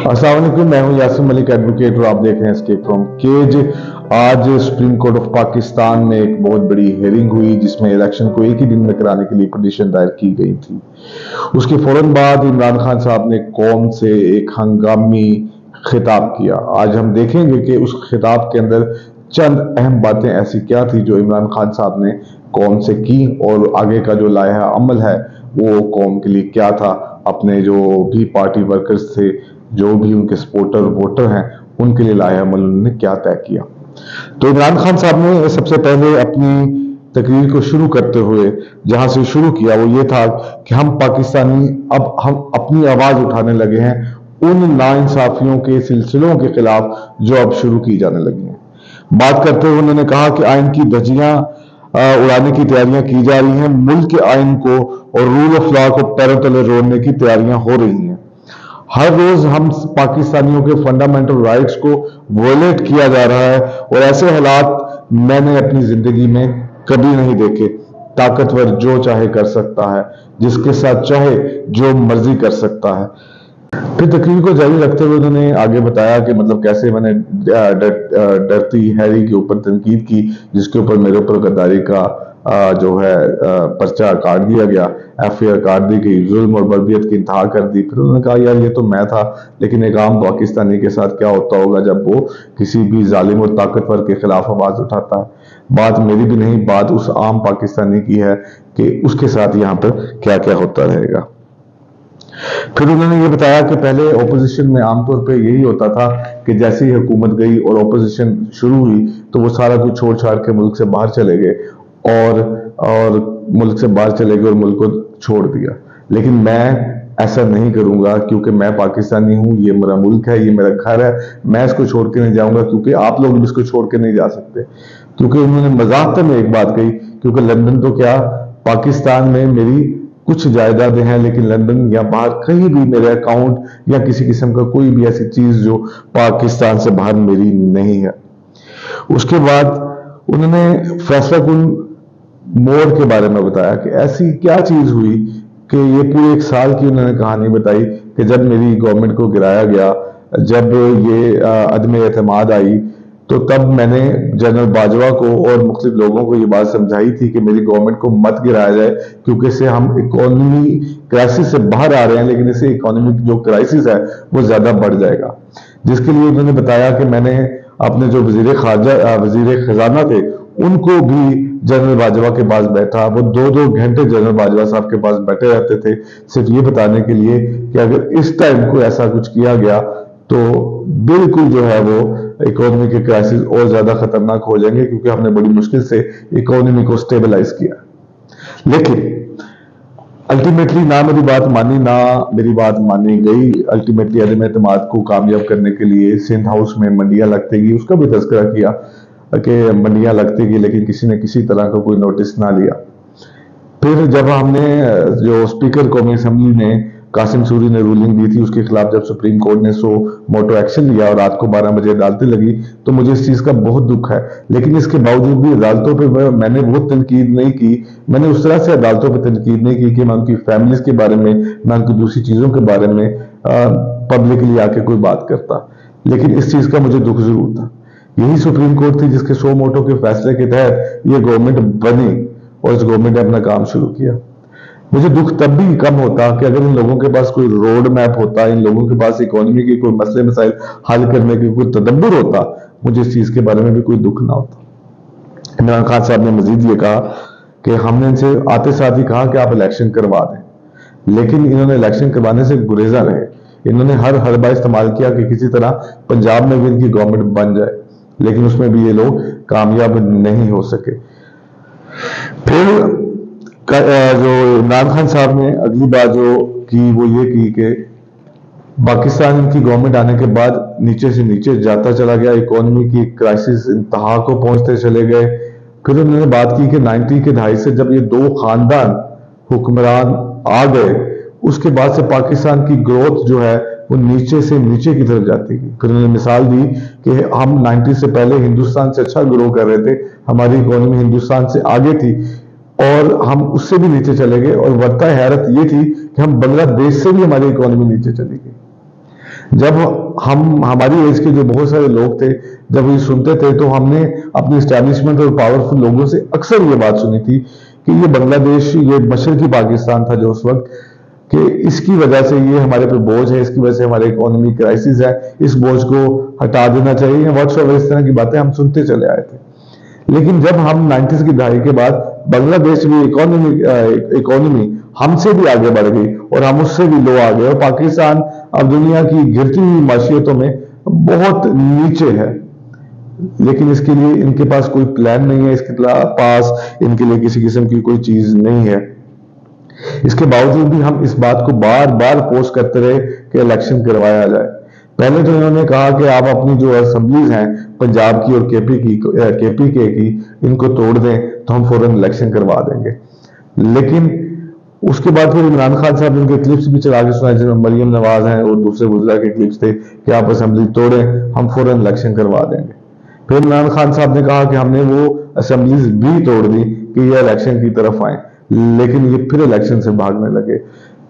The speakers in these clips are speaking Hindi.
अस्सलाम वालेकुम, मैं हूं यासिर मलिक एडवोकेट और आप देख रहे हैं एस्केप फ्रॉम केज। आज सुप्रीम कोर्ट ऑफ पाकिस्तान में एक बहुत बड़ी हियरिंग हुई जिसमें इलेक्शन को एक ही दिन में कराने के लिए पिटीशन दायर की गई थी। उसके फौरन बाद इमरान खान साहब ने कौम से एक हंगामी खिताब किया। आज हम देखेंगे कि उस खिताब के अंदर चंद अहम बातें ऐसी क्या थी जो इमरान खान साहब ने कौम से की और आगे का जो लाया अमल है वो कौम के लिए क्या था। अपने जो भी पार्टी वर्कर्स थे, जो भी उनके सपोर्टर वोटर हैं, उनके लिए लाया अमल उन्होंने क्या तय किया। तो इमरान खान साहब ने सबसे पहले अपनी तकरीर को शुरू करते हुए जहां से शुरू किया वो ये था कि हम पाकिस्तानी अब हम अपनी आवाज उठाने लगे हैं उन नाइंसाफियों के सिलसिलों के खिलाफ जो अब शुरू की जाने लगी हैं। बात करते हुए उन्होंने कहा कि आइन की धज्जियां उड़ाने की तैयारियां की जा रही हैं, मुल्क के आइन को और रूल ऑफ लॉ को पैरों तले रोड़ने की तैयारियां हो रही हैं। हर रोज हम पाकिस्तानियों के फंडामेंटल राइट्स को वोलेट किया जा रहा है और ऐसे हालात मैंने अपनी जिंदगी में कभी नहीं देखे। ताकतवर जो चाहे कर सकता है, जिसके साथ चाहे जो मर्जी कर सकता है। फिर तकरीर को जारी रखते हुए उन्होंने आगे बताया कि मतलब कैसे मैंने डरती हैरी के ऊपर तनकीद की, जिसके ऊपर मेरे ऊपर गद्दारी का जो है पर्चा काट दिया गया, FIR काट दी गई, जुल्म और बर्बियत की इंतहा कर दी। फिर उन्होंने कहा यार ये तो मैं था, लेकिन एक आम पाकिस्तानी के साथ क्या होता होगा जब वो किसी भी जालिम और ताकतवर के खिलाफ आवाज उठाता है। बात मेरी भी नहीं, बात उस आम पाकिस्तानी की है कि उसके साथ यहाँ पर क्या क्या होता रहेगा। फिर उन्होंने ये बताया कि पहले ओपोजिशन में आमतौर पे यही होता था कि जैसे ही हुकूमत गई और ओपोजिशन शुरू हुई तो वो सारा कुछ छोड़ छाड़ के मुल्क से बाहर चले गए और मुल्क से बाहर चले गए और मुल्क को छोड़ दिया। लेकिन मैं ऐसा नहीं करूंगा क्योंकि मैं पाकिस्तानी हूं, ये मेरा मुल्क है, ये मेरा घर है, मैं इसको छोड़ के नहीं जाऊंगा क्योंकि आप लोग भी इसको छोड़ के नहीं जा सकते। क्योंकि उन्होंने मजाक में एक बात कही, क्योंकि लंदन तो क्या, पाकिस्तान में मेरी कुछ जायदादें हैं, लेकिन लंदन या बाहर कहीं भी मेरे अकाउंट या किसी किस्म का कोई भी ऐसी चीज जो पाकिस्तान से बाहर मेरी नहीं है। उसके बाद उन्होंने फैसला कुन मोड़ के बारे में बताया कि ऐसी क्या चीज हुई कि ये पूरे एक साल की उन्होंने कहानी बताई कि जब मेरी गवर्नमेंट को गिराया गया, जब ये अदम एतमाद आई, तो तब मैंने जनरल बाजवा को और मुख्तलिफ लोगों को ये बात समझाई थी कि मेरी गवर्नमेंट को मत गिराया जाए क्योंकि इससे हम इकोनॉमी क्राइसिस से बाहर आ रहे हैं, लेकिन इससे इकोनॉमिक जो क्राइसिस है वो ज्यादा बढ़ जाएगा। जिसके लिए उन्होंने बताया कि मैंने अपने जो वजीर खजाना थे उनको भी जनरल बाजवा के पास बैठा, वो 2-2 घंटे जनरल बाजवा साहब के पास बैठे रहते थे सिर्फ ये बताने के लिए कि अगर इस टाइम को ऐसा कुछ किया गया तो बिल्कुल जो है वो इकोनॉमी के क्राइसिस और ज्यादा खतरनाक हो जाएंगे, क्योंकि हमने बड़ी मुश्किल से इकोनॉमी को स्टेबलाइज किया। लेकिन अल्टीमेटली ना मेरी बात मानी ना मेरी बात मानी गई। अल्टीमेटली अदम एतमाद को कामयाब करने के लिए सिंध हाउस में मंडियां लगतेगी, उसका भी तस्करा किया कि मंडियां लगतेगी, लेकिन किसी ने किसी तरह का कोई नोटिस ना लिया। फिर जब हमने जो स्पीकर कौमी असेंबली ने कासिम सूरी ने रूलिंग दी थी, उसके खिलाफ जब सुप्रीम कोर्ट ने सो मोटो एक्शन लिया और रात को 12 बजे अदालतें लगी, तो मुझे इस चीज का बहुत दुख है। लेकिन इसके बावजूद भी अदालतों पे मैंने वो तनकीद नहीं की, मैंने उस तरह से अदालतों पे तनकीद नहीं की कि मैं उनकी फैमिलीज के बारे में, मैं उनकी दूसरी चीजों के बारे में पब्लिकली आके कोई बात करता। लेकिन इस चीज का मुझे दुख जरूर था। यही सुप्रीम कोर्ट थी जिसके सो मोटो के फैसले के तहत ये गवर्नमेंट बनी और इस गवर्नमेंट ने अपना काम शुरू किया। मुझे दुख तब भी कम होता कि अगर इन लोगों के पास कोई रोड मैप होता, इन लोगों के पास इकोनॉमी के कोई मसले मसाइल हल करने के कोई तदब्बुर होता, मुझे इस चीज के बारे में भी कोई दुख ना होता। इमरान खान साहब ने मजीद ये कहा कि हमने इनसे आते साथ ही कहा कि आप इलेक्शन करवा दें, लेकिन इन्होंने इलेक्शन करवाने से गुरेजा रहे। इन्होंने हर हरबा इस्तेमाल किया कि किसी तरह पंजाब में भी इनकी गवर्नमेंट बन जाए, लेकिन उसमें भी ये लोग कामयाब नहीं हो सके। फिर जो इमरान खान साहब ने अगली बात जो की वो ये की कि पाकिस्तान की गवर्नमेंट आने के बाद नीचे से नीचे जाता चला गया, इकोनॉमी की क्राइसिस इंतहा को पहुंचते चले गए। फिर उन्होंने बात की कि 90 के दहाई से जब ये 2 खानदान हुक्मरान आ गए, उसके बाद से पाकिस्तान की ग्रोथ जो है वो नीचे से नीचे की तरफ जाती गई। फिर उन्होंने मिसाल दी कि हम 90 से पहले हिंदुस्तान से अच्छा ग्रो कर रहे थे, हमारी इकोनॉमी हिंदुस्तान से आगे थी और हम उससे भी नीचे चले गए, और वर्ता हैरत ये थी कि हम बांग्लादेश से भी हमारी इकोनॉमी नीचे चली गई। जब हम हमारी एज के जो बहुत सारे लोग थे, जब ये सुनते थे तो हमने अपने स्टैब्लिशमेंट और पावरफुल लोगों से अक्सर ये बात सुनी थी कि ये बांग्लादेश, ये मशरकी पाकिस्तान था जो उस वक्त, कि इसकी वजह से ये हमारे पे बोझ है, इसकी वजह से हमारे इकोनॉमी क्राइसिस है, इस बोझ को हटा देना चाहिए, व्हाट्सएवर, इस तरह की बातें हम सुनते चले आए थे। लेकिन जब हम 90s की दहाई के बाद बांग्लादेश की इकोनॉमी हमसे भी आगे बढ़ गई और हम उससे भी लो आ गए, और पाकिस्तान अब दुनिया की गिरती हुई माशियतों में बहुत नीचे है। लेकिन इसके लिए इनके पास कोई प्लान नहीं है, इसके पास इनके लिए किसी किस्म की कोई चीज नहीं है। इसके बावजूद भी हम इस बात को बार बार पोस्ट करते रहे कि इलेक्शन करवाया जाए। पहले तो इन्होंने कहा कि आप अपनी जो असेंबलीज हैं पंजाब की और केपीके की, इनको तोड़ दें तो हम फौरन इलेक्शन करवा देंगे। लेकिन उसके बाद फिर इमरान खान साहब ने उनके क्लिप्स भी चला के सुनाए, जिसमें मरियम नवाज हैं और दूसरे वज़रा के क्लिप्स थे कि आप असेंबली तोड़ें, हम फौरन इलेक्शन करवा देंगे। फिर इमरान खान साहब ने कहा कि हमने वो असेंबलीज भी तोड़ दी कि ये इलेक्शन की तरफ आए, लेकिन ये फिर इलेक्शन से भागने लगे।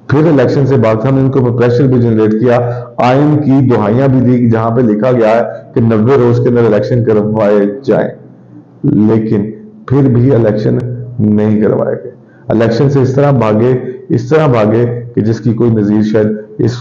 फिर इलेक्शन से भागते हमने इनको प्रेशर भी जनरेट किया, आइन की दुहाइयां भी दी जहां पे लिखा गया है कि 90 रोज के अंदर इलेक्शन करवाए जाए, लेकिन फिर भी इलेक्शन नहीं करवाए गए। इलेक्शन से इस तरह भागे कि जिसकी कोई नजीर शायद इस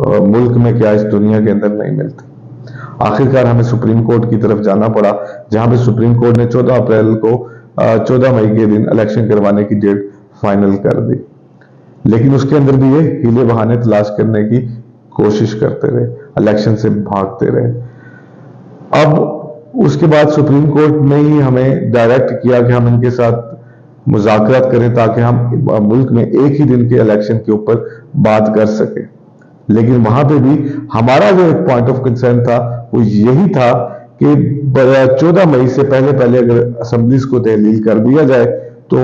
मुल्क में क्या इस दुनिया के अंदर नहीं मिलती। आखिरकार हमें सुप्रीम कोर्ट की तरफ जाना पड़ा, जहां पे सुप्रीम कोर्ट ने 14 मई के दिन इलेक्शन करवाने की डेट फाइनल कर दी। लेकिन उसके अंदर भी ये हीले बहाने तलाश करने की कोशिश करते रहे, इलेक्शन से भागते रहे। अब उसके बाद सुप्रीम कोर्ट ने ही हमें डायरेक्ट किया कि हम इनके साथ मुज़ाकरात करें ताकि हम मुल्क में एक ही दिन के इलेक्शन के ऊपर बात कर सके। लेकिन वहां पे भी हमारा जो एक पॉइंट ऑफ कंसर्न था वो यही था कि 14 मई से पहले अगर असेंबलीज को तहलील कर दिया जाए तो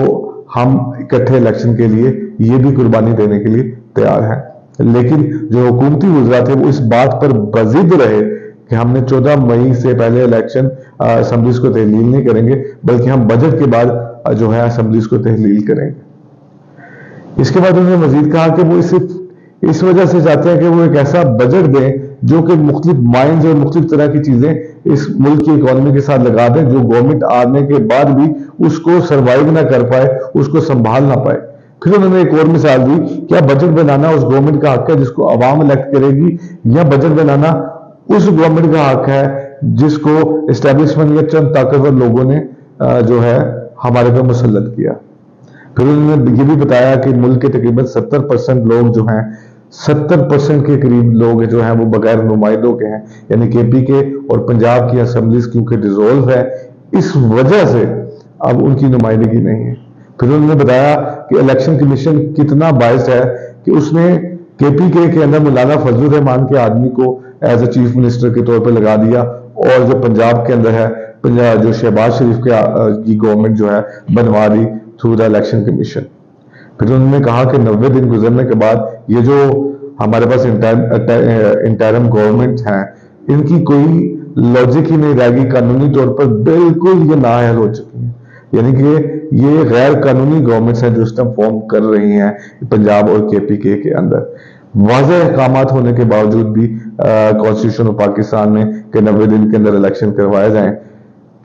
हम इकट्ठे इलेक्शन के लिए ये भी कुर्बानी देने के लिए तैयार हैं। लेकिन जो हुकूमती वज़रा थे वो इस बात पर बजिद रहे कि हमने 14 मई से पहले इलेक्शन असेंबलीज को तहलील नहीं करेंगे, बल्कि हम बजट के बाद जो है असेंबलीज को तहलील करेंगे। इसके बाद उन्होंने मजीद कहा कि वो सिर्फ इस वजह से चाहते हैं कि वो एक ऐसा बजट दें जो कि मुख्तलिफ माइंस और मुख्तलिफ तरह की चीजें इस मुल्क की इकोनॉमी के साथ लगा दें, जो गवर्नमेंट आने के बाद भी उसको सर्वाइव ना कर पाए, उसको संभाल ना पाए। फिर उन्होंने एक और मिसाल दी, क्या बजट बनाना उस गवर्नमेंट का हक है जिसको अवाम इलेक्ट करेगी, या बजट बनाना उस गवर्नमेंट का हक है जिसको एस्टेब्लिशमेंट या चंद ताकतवर लोगों ने जो है हमारे पे मुसल्लत किया। फिर उन्होंने ये भी बताया कि मुल्क के तकरीबन 70% लोग जो हैं, 70% के करीब लोग जो हैं वो बगैर नुमाइंदों के हैं, यानी केपी के और पंजाब की असेंबलीज क्योंकि डिसॉल्व है, इस वजह से अब उनकी नुमाइंदगी नहीं है। फिर उन्होंने बताया कि इलेक्शन कमीशन कितना बायस्ड है कि उसने केपी के अंदर मौलाना फजलुर रहमान के आदमी को एज ए चीफ मिनिस्टर के तौर पर लगा दिया, और जो पंजाब के अंदर है, पंजाब जो शहबाज शरीफ की गवर्नमेंट जो है बनवा the through the election commission. फिर उन्होंने कहा कि 90 दिन गुजरने के बाद ये जो हमारे पास इंटरिम गवर्नमेंट है, इनकी कोई लॉजिक ही नहीं रहेगी, कानूनी तौर पर बिल्कुल ये नाअहल हो चुकी है। यानी कि ये गैर कानूनी गवर्नमेंट्स हैं जो इस टाइम फॉर्म कर रही हैं पंजाब और केपीके के अंदर। वाज़ेह अहकामात होने के बावजूद भी कॉन्स्टिट्यूशन ऑफ पाकिस्तान में कि 90 दिन के अंदर इलेक्शन करवाए जाएं।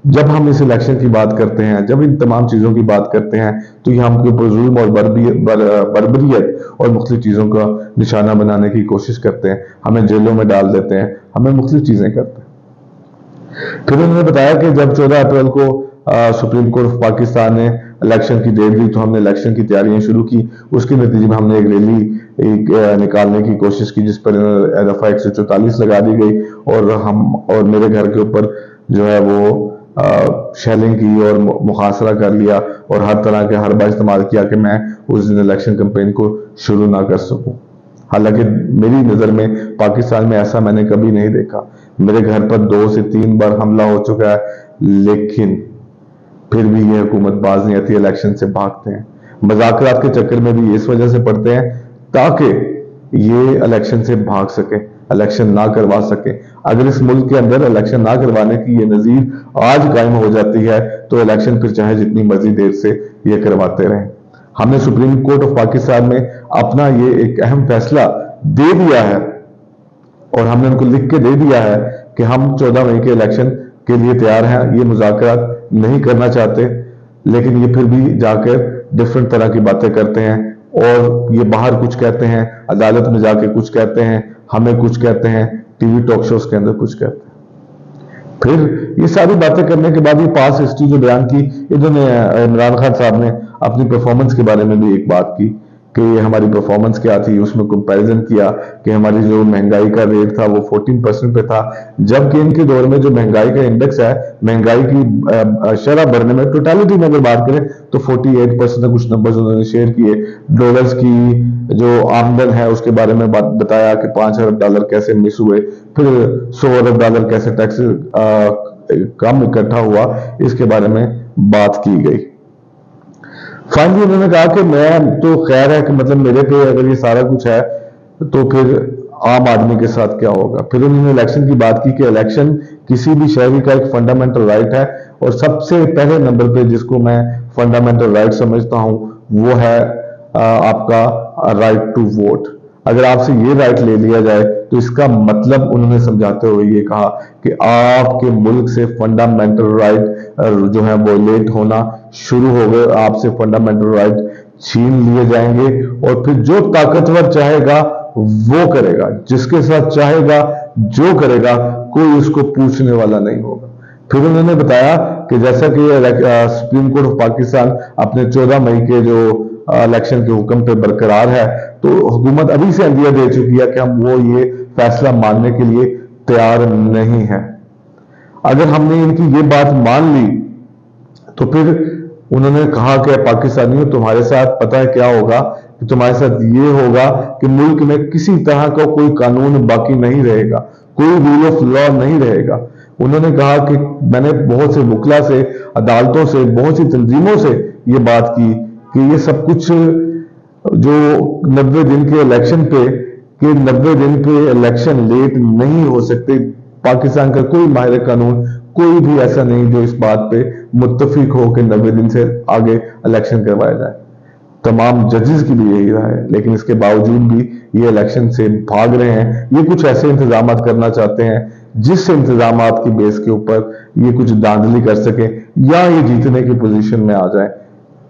जब हम इस इलेक्शन की बात करते हैं, जब इन तमाम चीज़ों की बात करते हैं, तो ये हमके ऊपर जुल्म और बर्बरियत और मुख्तलिफ चीज़ों का निशाना बनाने की कोशिश करते हैं, हमें जेलों में डाल देते हैं, हमें मुख्तलिफ चीज़ें करते हैं। फिर उन्होंने बताया कि जब 14 अप्रैल को सुप्रीम कोर्ट ऑफ पाकिस्तान ने इलेक्शन की डेट दी तो हमने इलेक्शन की तैयारियां शुरू की। उसके नतीजे में हमने एक रैली निकालने की कोशिश की जिस पर दफा 144 लगा दी गई, और मेरे घर के ऊपर जो है वो शेलिंग की और मुहासरा कर लिया, और हर तरह के हरबा इस्तेमाल किया कि मैं उस दिन इलेक्शन कैंपेन को शुरू ना कर सकूं। हालांकि मेरी नज़र में पाकिस्तान में ऐसा मैंने कभी नहीं देखा। मेरे घर पर 2 से 3 बार हमला हो चुका है, लेकिन फिर भी ये हुकूमत बाज नहीं आती, इलेक्शन से भागते हैं। मज़ाकरात के चक्कर में भी इस वजह से पड़ते हैं ताकि ये इलेक्शन से भाग सके, इलेक्शन ना करवा सके। अगर इस मुल्क के अंदर इलेक्शन ना करवाने की ये नज़ीर आज कायम हो जाती है तो इलेक्शन फिर चाहे जितनी मर्जी देर से ये करवाते रहें। हमने सुप्रीम कोर्ट ऑफ पाकिस्तान में अपना ये एक अहम फैसला दे दिया है और हमने उनको लिख के दे दिया है कि हम 14 मई के इलेक्शन के लिए तैयार हैं, ये मुज़ाकरात नहीं करना चाहते, लेकिन ये फिर भी जाकर डिफरेंट तरह की बातें करते हैं और ये बाहर कुछ कहते हैं, अदालत में जाके कुछ कहते हैं, हमें कुछ कहते हैं, टीवी टॉक शोज के अंदर कुछ कहते हैं। फिर ये सारी बातें करने के बाद ये पास हिस्ट्री जो बयान की, इन्होंने इमरान खान साहब ने अपनी परफॉर्मेंस के बारे में भी एक बात की कि ये हमारी परफॉर्मेंस क्या थी, उसमें कंपैरिजन किया कि हमारी जो महंगाई का रेट था वो 14% पे था, जबकि इनके दौर में जो महंगाई का इंडेक्स है, महंगाई की शरह बढ़ने में टोटलिटी में अगर बात करें तो 48% का कुछ नंबर उन्होंने शेयर किए। डॉलर्स की जो आमदन है उसके बारे में बात बताया कि 5 अरब डॉलर कैसे मिस हुए, फिर 100 अरब डॉलर कैसे टैक्स कम इकट्ठा हुआ, इसके बारे में बात की गई। फाइनली उन्होंने कहा कि मैं तो खैर है कि मतलब मेरे पे अगर ये सारा कुछ है तो फिर आम आदमी के साथ क्या होगा। फिर उन्होंने इलेक्शन की बात की कि इलेक्शन किसी भी शहरी का एक फंडामेंटल राइट है और सबसे पहले नंबर पे जिसको मैं फंडामेंटल राइट समझता हूं वो है आपका राइट टू वोट। अगर आपसे ये राइट ले लिया जाए तो इसका मतलब उन्होंने समझाते हुए ये कहा कि आपके मुल्क से फंडामेंटल राइट जो है वोलेट होना शुरू हो गए, आपसे फंडामेंटल राइट छीन लिए जाएंगे और फिर जो ताकतवर चाहेगा वो करेगा, जिसके साथ चाहेगा जो करेगा, कोई उसको पूछने वाला नहीं होगा। फिर उन्होंने बताया कि जैसा कि सुप्रीम कोर्ट ऑफ पाकिस्तान अपने 14 मई के जो इलेक्शन के हुक्म पे बरकरार है, तो हुकूमत अभी से अंदिया दे चुकी है कि हम वो ये फैसला मानने के लिए तैयार नहीं है। अगर हमने इनकी ये बात मान ली तो फिर उन्होंने कहा कि पाकिस्तानियों तुम्हारे साथ पता है क्या होगा, कि तुम्हारे साथ ये होगा कि मुल्क में किसी तरह का कोई कानून बाकी नहीं रहेगा, कोई रूल ऑफ लॉ नहीं रहेगा। उन्होंने कहा कि मैंने बहुत से वकला से, अदालतों से, बहुत सी तंजीमों से ये बात की कि ये सब कुछ जो 90 दिन के इलेक्शन पे, कि 90 दिन पे इलेक्शन लेट नहीं हो सकते। पाकिस्तान का कोई माहिर कानून, कोई भी ऐसा नहीं जो इस बात पे मुत्तफिक हो कि 90 दिन से आगे इलेक्शन करवाया जाए। तमाम जजेस की भी यही राय है, लेकिन इसके बावजूद भी ये इलेक्शन से भाग रहे हैं। ये कुछ ऐसे इंतजाम करना चाहते हैं जिस इंतजाम की बेस के ऊपर ये कुछ धांधली कर सके या ये जीतने की पोजीशन में आ जाए।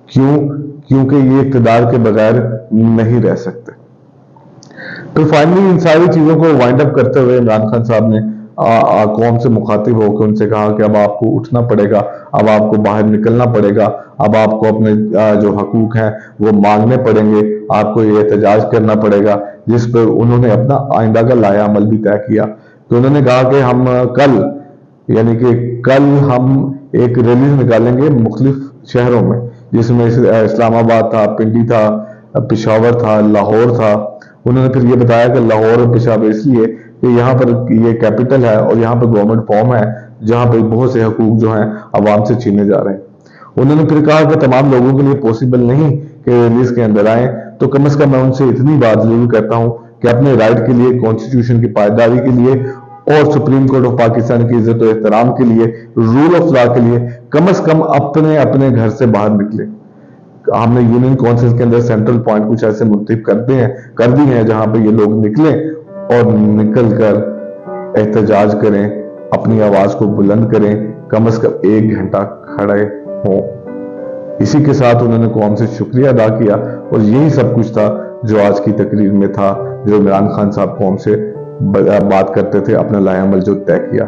क्यों? क्योंकि ये इक़्तिदार के बगैर नहीं रह सकते। तो फाइनली इन सारी चीजों को वाइंड अप करते हुए इमरान खान साहब ने कौम से मुखातिब होकर उनसे कहा कि अब आपको उठना पड़ेगा, अब आपको बाहर निकलना पड़ेगा, अब आपको अपने जो हकूक हैं वो मांगने पड़ेंगे, आपको ये एहतजाज करना पड़ेगा, जिस पर उन्होंने अपना आइंदा का लाया अमल भी तय किया। तो उन्होंने कहा कि हम कल, यानी कि कल हम एक रैली निकालेंगे मुख्तलिफ शहरों में, जिसमें इस्लामाबाद था, पिंडी था, पेशावर था, लाहौर था। उन्होंने फिर ये बताया कि लाहौर और पेशावर इसलिए कि यहाँ पर ये कैपिटल है और यहाँ पर गवर्नमेंट फॉर्म है जहाँ पर बहुत से हकूक जो हैं आवाम से छीने जा रहे हैं। उन्होंने फिर कहा कि तमाम लोगों के लिए पॉसिबल नहीं कि रिलीज के अंदर आए, तो कम से कम मैं उनसे इतनी बात जरूर करता हूँ कि अपने राइट के लिए, कॉन्स्टिट्यूशन की पायदारी के लिए और सुप्रीम कोर्ट ऑफ पाकिस्तान की इज्जत और एहतराम के लिए, रूल ऑफ लॉ के लिए कम से कम अपने अपने घर से बाहर निकले। हमने यूनियन काउंसिल के अंदर सेंट्रल पॉइंट कुछ ऐसे मुर्तब कर दी हैं जहां पे ये लोग निकलें और निकल कर एहतजाज करें, अपनी आवाज को बुलंद करें, कम से कम 1 घंटा खड़े हों। इसी के साथ उन्होंने कौम से शुक्रिया अदा किया और यही सब कुछ था जो आज की तकरीर में था, जो इमरान खान साहब कौम से बात करते थे, अपना लाया अमल जो तय किया।